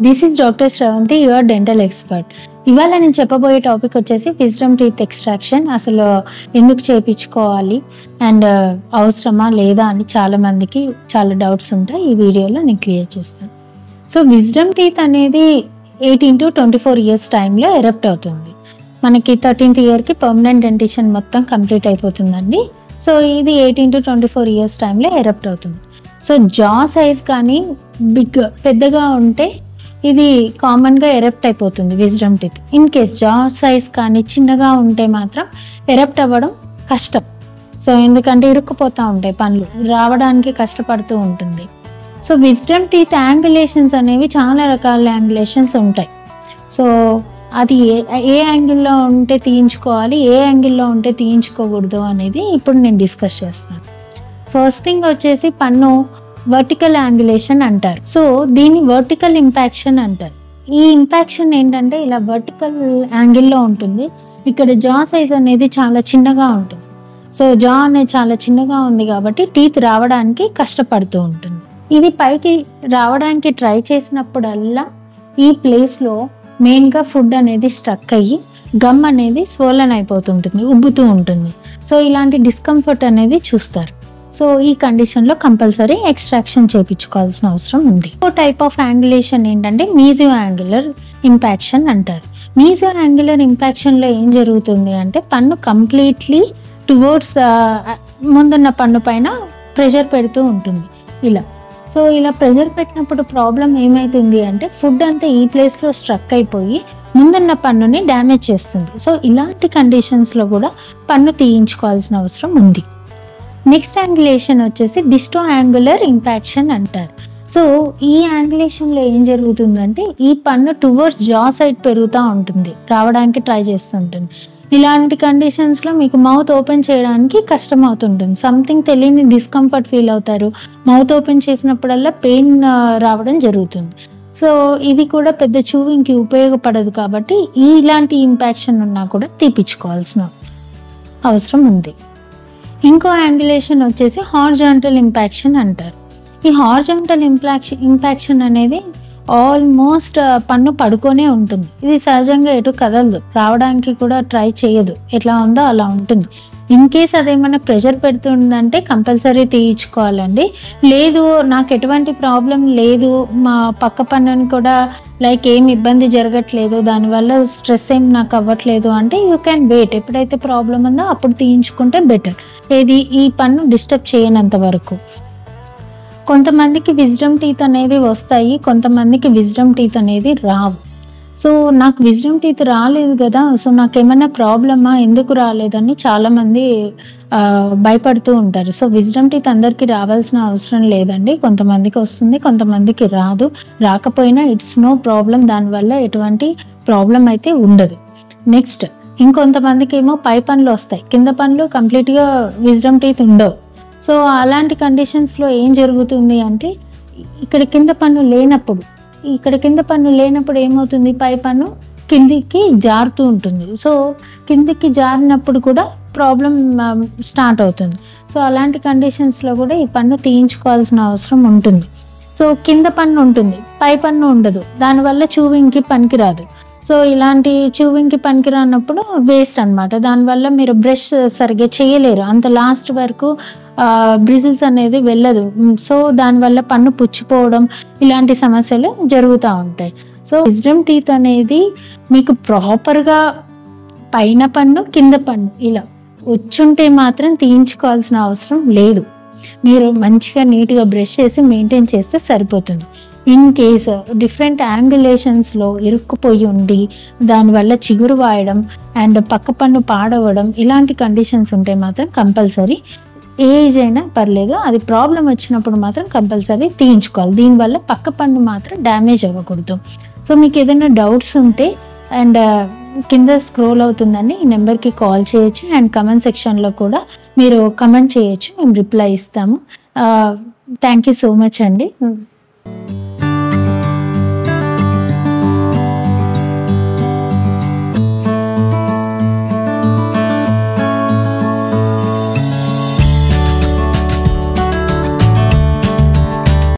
This is doctor Sravanthi, your dental expert. ఇవాళ నేను చెప్పబోయే టాపిక్ వచ్చేసి విజ్డమ్ టీత్ ఎక్స్ట్రాక్షన్. అసలు ఎందుకు చేయించుకోవాలి అండ్ అవసరమా లేదా అని చాలా మందికి చాలా డౌట్స్ ఉంటాయి. ఈ వీడియోలో నేను క్లియర్ చేస్తాను. సో విజ్డమ్ టీత్ అనేది 18 to 24 years టైంలో ఎరప్ట్ అవుతుంది. మనకి 13th ఇయర్కి పర్మనెంట్ డెంటిషన్ మొత్తం కంప్లీట్ అయిపోతుందండి. సో ఇది 18 to 24 years టైంలో ఎరప్ట్ అవుతుంది. సో జా సైజ్ కానీ పెద్దగా ఉంటే ఇది కామన్గా ఎరప్ట్ అయిపోతుంది విజ్డమ్ టీత్. ఇన్ కేస్ జా సైజ్ కానీ చిన్నగా ఉంటే మాత్రం ఎరప్ట్ అవ్వడం కష్టం. సో ఎందుకంటే ఇరుక్కుపోతూ ఉంటాయి, పనులు రావడానికి కష్టపడుతూ ఉంటుంది. సో విజ్డమ్ టీత్ యాంగులేషన్స్ అనేవి చాలా రకాల యాంగులేషన్స్ ఉంటాయి. సో అది ఏ యాంగిల్లో ఉంటే తీయించుకోవాలి, ఏ యాంగిల్లో ఉంటే తీయించుకోకూడదు అనేది ఇప్పుడు నేను డిస్కస్ చేస్తాను. ఫస్ట్ థింగ్ వచ్చేసి పన్ను వర్టికల్ యాంగులేషన్ అంటారు. సో దీన్ని వర్టికల్ ఇంపాక్షన్ అంటారు. ఈ ఇంపాక్షన్ ఏంటంటే ఇలా వర్టికల్ యాంగిల్లో ఉంటుంది. ఇక్కడ జా సైజ్ అనేది చాలా చిన్నగా ఉంటుంది. సో జా అనేది చాలా చిన్నగా ఉంది కాబట్టి టీత్ రావడానికి కష్టపడుతూ ఉంటుంది. ఇది పైకి రావడానికి ట్రై చేసినప్పుడల్లా ఈ ప్లేస్లో మెయిన్గా ఫుడ్ అనేది స్ట్రక్ అయ్యి గమ్ అనేది స్వోలన్ అయిపోతుంటుంది, ఉబ్బుతూ ఉంటుంది. సో ఇలాంటి డిస్కంఫర్ట్ అనేది చూస్తారు. సో ఈ కండిషన్లో కంపల్సరీ ఎక్స్ట్రాక్షన్ చేయించుకోవాల్సిన అవసరం ఉంది. ఇంకో టైప్ ఆఫ్ యాంగులేషన్ ఏంటంటే మీజియో యాంగులర్ ఇంపాక్షన్ అంటారు. మీజియో యాంగులర్ ఇంపాక్షన్లో ఏం జరుగుతుంది అంటే పన్ను కంప్లీట్లీ టువర్డ్స్ ముందున్న పన్ను పైన ప్రెషర్ పెడుతూ ఉంటుంది ఇలా. సో ఇలా ప్రెషర్ పెట్టినప్పుడు ప్రాబ్లం ఏమవుతుంది అంటే ఫుడ్ అంతా ఈ ప్లేస్లో స్ట్రక్ అయిపోయి ముందున్న పన్నుని డ్యామేజ్ చేస్తుంది. సో ఇలాంటి కండిషన్స్లో కూడా పన్ను తీయించుకోవాల్సిన అవసరం ఉంది. నెక్స్ట్ యాంగులేషన్ వచ్చేసి డిస్టో యాంగులర్ ఇంపాక్షన్ అంటారు. సో ఈ యాంగులేషన్లో ఏం జరుగుతుందంటే ఈ పన్ను టువర్డ్స్ జా సైడ్ పెరుగుతూ ఉంటుంది, రావడానికి ట్రై చేస్తుంటుంది. ఇలాంటి కండిషన్స్లో మీకు మౌత్ ఓపెన్ చేయడానికి కష్టం అవుతుంటుంది. సంథింగ్ తెలియని డిస్కంఫర్ట్ ఫీల్ అవుతారు. మౌత్ ఓపెన్ చేసినప్పుడల్లా పెయిన్ రావడం జరుగుతుంది. సో ఇది కూడా పెద్ద చూవింగ్కి ఉపయోగపడదు కాబట్టి ఇలాంటి ఇంపాక్షన్ ఉన్నా కూడా తీపించుకోవాల్సిన అవసరం ఉంది. ఇంకో యాంగులేషన్ వచ్చేసి హారిజాంటల్ ఇంపాక్షన్ అంటారు. ఈ హారిజాంటల్ ఇంపాక్షన్ అనేది ఆల్మోస్ట్ పన్ను పడుకొనే ఉంటుంది. ఇది సహజంగా ఎటు కదలదు, రావడానికి కూడా ట్రై చేయదు, ఎట్లా ఉందో అలా ఉంటుంది. ఇన్ కేస్ అదేమన్నా ప్రెషర్ పెడుతుందంటే కంపల్సరీ తీయించుకోవాలండి. లేదు నాకు ఎటువంటి ప్రాబ్లం లేదు, మా పక్క పన్నుని కూడా లైక్ ఏం ఇబ్బంది జరగట్లేదు, దానివల్ల స్ట్రెస్ ఏం నాకు అవ్వట్లేదు అంటే యూ క్యాన్ వెయిట్. ఎప్పుడైతే ప్రాబ్లం ఉందో అప్పుడు తీయించుకుంటే బెటర్. ఏది ఈ పన్ను డిస్టర్బ్ చేయనంత వరకు. కొంతమందికి విజ్డమ్ టీత్ అనేది వస్తాయి, కొంతమందికి విజ్డమ్ టీత్ అనేది రావు. సో నాకు విజ్డమ్ టీత్ రాలేదు కదా, సో నాకేమన్నా ప్రాబ్లమా, ఎందుకు రాలేదని చాలామంది భయపడుతూ ఉంటారు. సో విజ్డమ్ టీత్ అందరికీ రావాల్సిన అవసరం లేదండి. కొంతమందికి వస్తుంది, కొంతమందికి రాదు. రాకపోయినా ఇట్స్ నో ప్రాబ్లం, దానివల్ల ఎటువంటి ప్రాబ్లం అయితే ఉండదు. నెక్స్ట్ ఇంకొంతమందికి ఏమో పై పనులు వస్తాయి, కింద పనులు కంప్లీట్గా విజ్డమ్ టీత్ ఉండవు. సో అలాంటి కండిషన్స్లో ఏం జరుగుతుంది అంటే ఇక్కడ కింద పన్ను లేనప్పుడు ఏమవుతుంది, పై పన్ను కిందికి జారుతూ ఉంటుంది. సో కిందికి జారినప్పుడు కూడా ప్రాబ్లం స్టార్ట్ అవుతుంది. సో అలాంటి కండిషన్స్లో కూడా ఈ పన్ను తీయించుకోవాల్సిన అవసరం ఉంటుంది. సో కింద పన్ను ఉంటుంది, పై పన్ను ఉండదు, దానివల్ల చూవింగ్కి పనికిరాదు. సో ఇలాంటి చూవింగ్కి పనికిరానప్పుడు వేస్ట్ అనమాట. దానివల్ల మీరు బ్రష్ సరిగ్గా చేయలేరు, అంత లాస్ట్ వరకు బ్రిజిల్స్ అనేది వెళ్ళదు. సో దానివల్ల పన్ను పుచ్చిపోవడం ఇలాంటి సమస్యలు జరుగుతూ ఉంటాయి. సో విజ్డమ్ టీత్ అనేది మీకు ప్రాపర్గా పైన పన్ను కింద పన్ను ఇలా వచ్చుంటే మాత్రం తీయించుకోవాల్సిన అవసరం లేదు. మీరు మంచిగా నీట్గా బ్రష్ చేసి మెయింటైన్ చేస్తే సరిపోతుంది. ఇన్ కేస్ డిఫరెంట్ యాంగులేషన్స్లో ఇరుక్కుపోయి ఉండి దానివల్ల చిగురు వాయడం అండ్ పక్క పన్ను పాడవడం ఇలాంటి కండిషన్స్ ఉంటే మాత్రం కంపల్సరీ ఏజ్ అయినా పర్లేదు, అది ప్రాబ్లం వచ్చినప్పుడు మాత్రం కంపల్సరీ తీయించుకోవాలి. దీనివల్ల పక్క పన్ను మాత్రం డ్యామేజ్ అవ్వకూడదు. సో మీకు ఏదైనా డౌట్స్ ఉంటే అండ్ కింద స్క్రోల్ అవుతుందండి, ఈ నెంబర్కి కాల్ చేయొచ్చు అండ్ కమెంట్ సెక్షన్లో కూడా మీరు కమెంట్ చేయొచ్చు, మేము రిప్లై ఇస్తాము. థ్యాంక్ యూ సో మచ్ అండి.